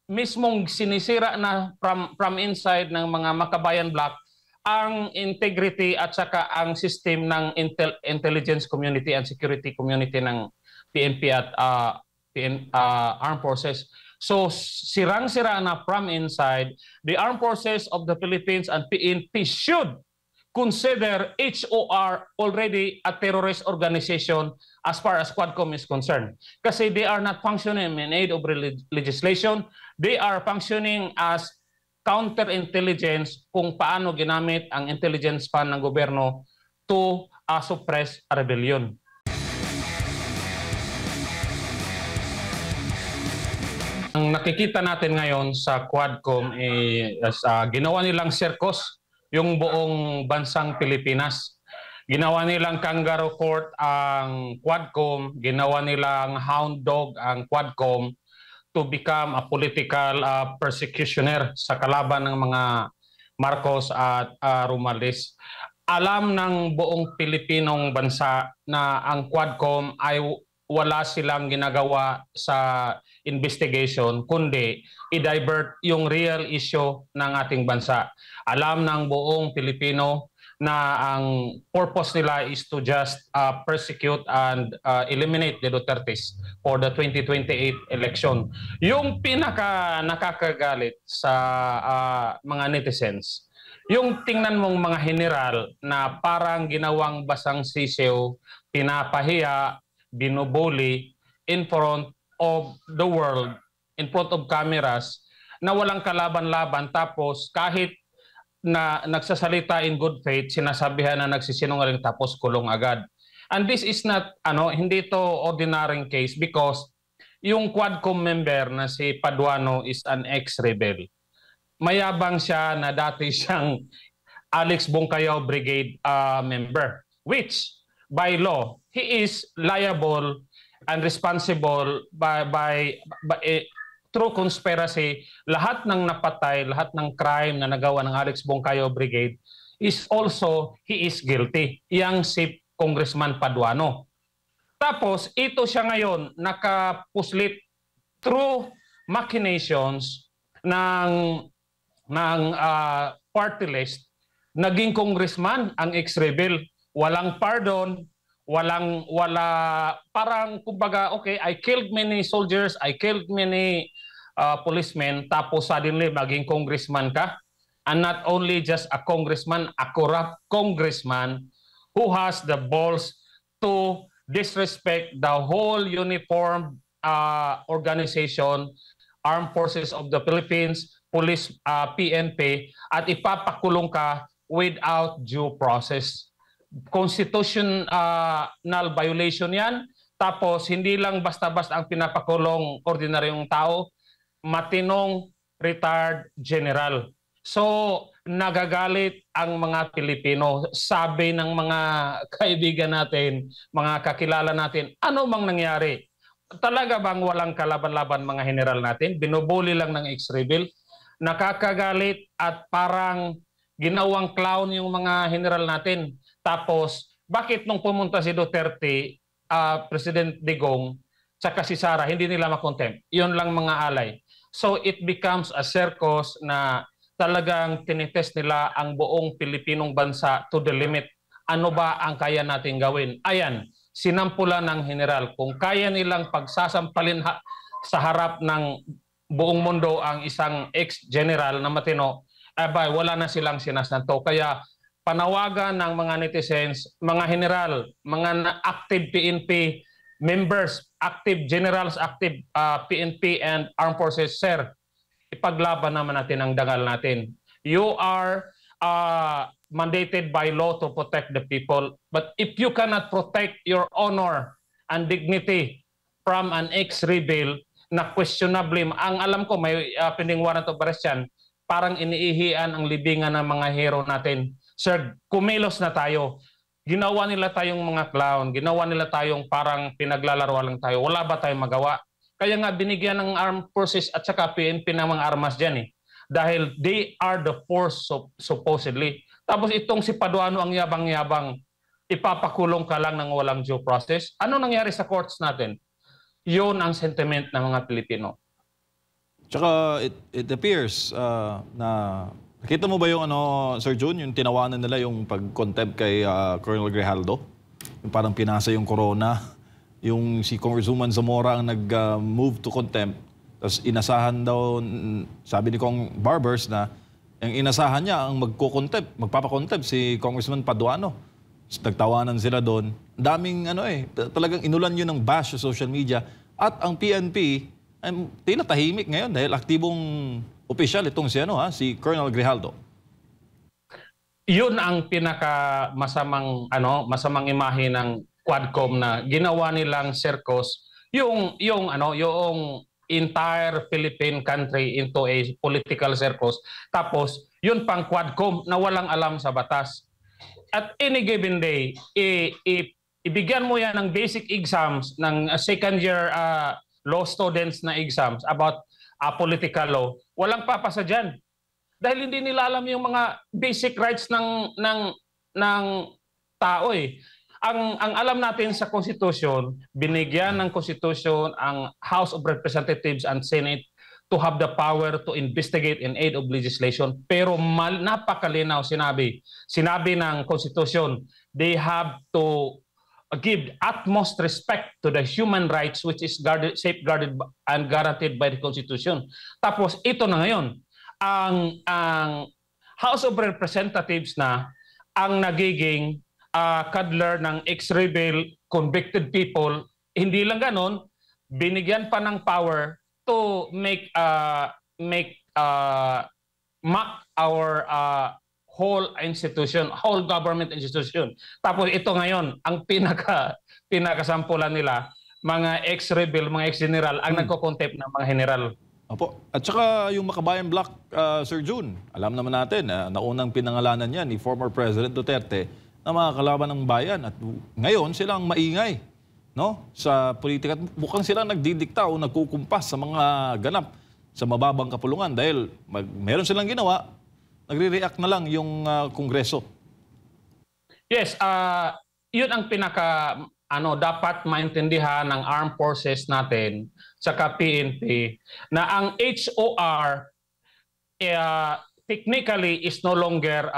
mismong sinisira na from inside ng mga Makabayan Bloc ang integrity at saka ang system ng intelligence community and security community ng PNP at armed forces. So sirang-sira na from inside, the armed forces of the Philippines and PNP should consider HOR already a terrorist organization as far as Quadcom is concerned. Kasi they are not functioning in aid of legislation. They are functioning as counterintelligence kung paano ginamit ang intelligence fund ng gobyerno to suppress a rebellion. Ang nakikita natin ngayon sa Quadcom ginawa nilang circus yung buong bansang Pilipinas. Ginawa nilang kangaroo court ang Quadcom, ginawa nilang hound dog ang Quadcom to become a political persecutioner sa kalaban ng mga Marcos at Romualdez. Alam ng buong Pilipinong bansa na ang Quadcom ay wala silang ginagawa sa investigation kundi i-divert yung real issue ng ating bansa. Alam ng buong Pilipino na ang purpose nila is to just persecute and eliminate the Dutertes for the 2028 election. Yung pinaka nakakagalit sa mga netizens, yung tingnan mong mga general na parang ginawang basang sisiw, pinapahiya, binubuli in front of the world, in front of cameras, na walang kalaban-laban, tapos kahit na nagsasalita in good faith, sinasabihan na nagsisinungaling tapos kulong agad. And this is not, hindi to ordinary case because yung Quadcom member na si Paduano is an ex-rebel. Mayabang siya na dati siyang Alex Bongcayaw Brigade member, which by law, he is liable and responsible by through conspiracy. Lahat ng napatay, lahat ng crime na nagawa ng Alex Bongcayaw Brigade is also, he is guilty. Yang si Congressman Paduano. Tapos, ito siya ngayon, nakapuslit through machinations ng party list, naging congressman ang ex-rebel. Walang pardon, parang kumbaga, okay, I killed many soldiers, I killed many policemen, tapos suddenly maging congressman ka. And not only just a congressman, a corrupt congressman who has the balls to disrespect the whole uniformed organization, Armed Forces of the Philippines, Police, PNP, at ipapakulong ka without due process. Constitutional violation yan. Tapos hindi lang basta-basta ang pinapakulong ordinaryong tao, matinong retired general. So nagagalit ang mga Pilipino. Sabi ng mga kaibigan natin, mga kakilala natin, ano mang nangyari? Talaga bang walang kalaban-laban mga general natin? Binubuli lang ng ex-rebel? Nakakagalit at parang ginawang clown yung mga general natin. Tapos, bakit nung pumunta si Duterte, President Digong, tsaka si Sara, hindi nila makontempt? Yun lang mga alay. So it becomes a circus na talagang tinitest nila ang buong Pilipinong bansa to the limit. Ano ba ang kaya natin gawin? Ayan, sinampulan ng general. Kung kaya nilang pagsasampalin sa harap ng buong mundo ang isang ex-general na matino, wala na silang sinasanto. Kaya panawagan ng mga netizens, mga general, mga active PNP members, active generals, active PNP and Armed Forces, sir, ipaglaban naman natin ang dangal natin. You are mandated by law to protect the people, but if you cannot protect your honor and dignity from an ex-rebel na questionably, ang alam ko may pending warrant of arrest yan, parang iniihian ang libingan ng mga hero natin. Sir, kumilos na tayo. Ginawa nila tayong mga clown, ginawa nila tayong parang pinaglalaroan lang tayo. Wala ba tayong magawa? Kaya nga binigyan ng Armed Forces at saka PNP ng mga armas dyan eh. Dahil they are the force supposedly. Tapos itong si Paduano ang yabang-yabang, ipapakulong ka lang ng walang due process. Ano nangyari sa courts natin? Yun ang sentiment ng mga Pilipino. Tsaka it appears na nakita mo ba yung Sir Jun, yung tinawanan nila yung pag-contempt kay Colonel Grijaldo? Yung parang pinasa yung corona, yung si Congresswoman Zamora ang nag-move to contempt. Tapos inasahan daw, sabi ni Kong Barbers na yung inasahan niya ang magpapakontempt si Congressman Paduano. Nagtawanan sila doon. Daming talagang inulan yun ng bash sa social media. At ang PNP, tila tahimik ngayon dahil aktibong opisyal itong si Colonel Grijaldo. Yun ang pinaka masamang imahe ng Quadcom na ginawa nilang circus yung entire Philippine country into a political circus. Tapos yun pang Quadcom na walang alam sa batas. At any given day, ibigyan mo yan ng basic exams ng second year law students na exams about political law, walang papasa dyan. Dahil hindi nila alam yung mga basic rights ng tao eh. Ang alam natin sa Constitution, binigyan ng Constitution ang House of Representatives and Senate to have the power to investigate in aid of legislation. Pero napakalinaw sinabi ng Constitution, they have to give utmost respect to the human rights which is safeguarded and guaranteed by the Constitution. Tapos ito na ngayon, ang House of Representatives na ang nagiging cuddler ng ex-rebel convicted people. Hindi lang ganon, binigyan pa ng power to mock our whole institution, whole government institution. Tapos ito ngayon, ang pinakasampulan nila, mga ex-rebel, mga ex-general, ang nagko-contempt ng mga general. Opo. At saka yung Makabayan Bloc, Sir Jun, alam naman natin, naunang pinangalanan niya ni former President Duterte na mga kalaban ng bayan. At ngayon, silang maingay sa politika. At mukhang sila nagdidikta o nagkukumpas sa mga ganap sa mababang kapulungan dahil meron silang ginawa, nagre-react na lang yung Kongreso. Yes, yun ang dapat maintindihan ng armed forces natin sa PNP na ang HOR technically is no longer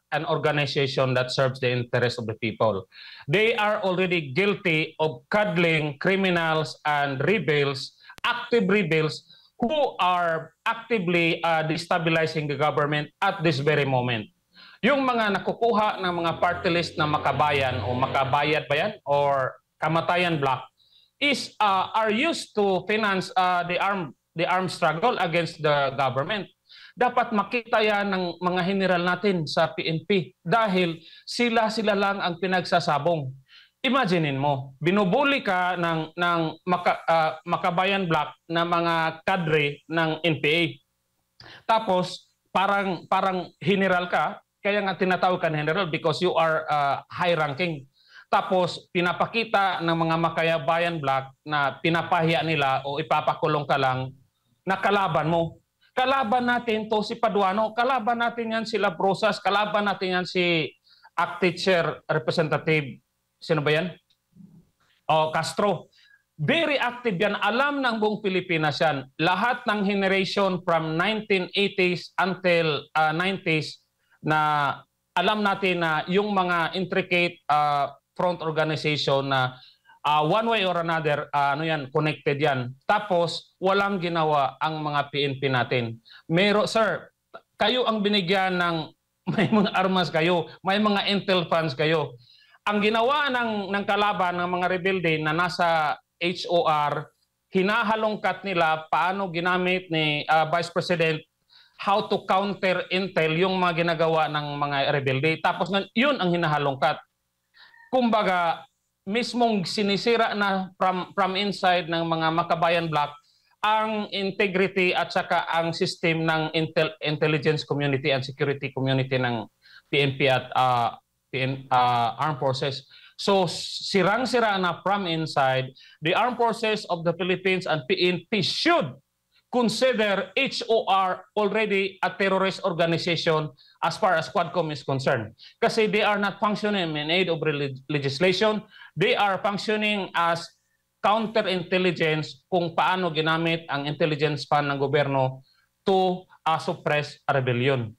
an organization that serves the interest of the people. They are already guilty of cuddling criminals and rebels, active rebels, who are actively destabilizing the government at this very moment. Yung mga nakukuha ng mga party list na Makabayan o Makabayat ba yan or Kamatayan Bloc are used to finance the armed struggle against the government. Dapat makita yan ng mga general natin sa PNP dahil sila lang ang pinagsasabong. Imaginein mo, binubuli ka ng Makabayan Bloc na mga kadre ng NPA. Tapos parang general ka, kaya nga tinatawag ka general because you are high ranking. Tapos pinapakita ng mga Makabayan Bloc na pinapahiya nila o ipapakulong ka lang na kalaban mo. Kalaban natin to si Paduano, kalaban natin yan si Labrosas, kalaban natin yan si Acting Chair Representative sino ba yan? Castro. Very active yan. Alam ng buong Pilipinas yan. Lahat ng generation from 1980s until 90s na alam natin na yung mga intricate front organization na one way or another, connected yan. Tapos, walang ginawa ang mga PNP natin. Sir, kayo ang binigyan ng may mga armas kayo, may mga intel funds kayo. Ang ginawa ng kalaban ng mga rebelde na nasa HOR, hinahalongkat nila paano ginamit ni Vice President how to counter intel yung mga ginagawa ng mga rebelde. Tapos yun ang hinahalongkat. Kumbaga, mismong sinisira na from inside ng mga Makabayan Bloc ang integrity at saka ang system ng intelligence community and security community ng PNP at armed forces. So sirang-sira na from inside, the armed forces of the Philippines and PNP should consider HOR already a terrorist organization as far as Quadcom is concerned. Kasi they are not functioning in aid of legislation. They are functioning as counterintelligence kung paano ginamit ang intelligence fund ng gobyerno to suppress a rebellion.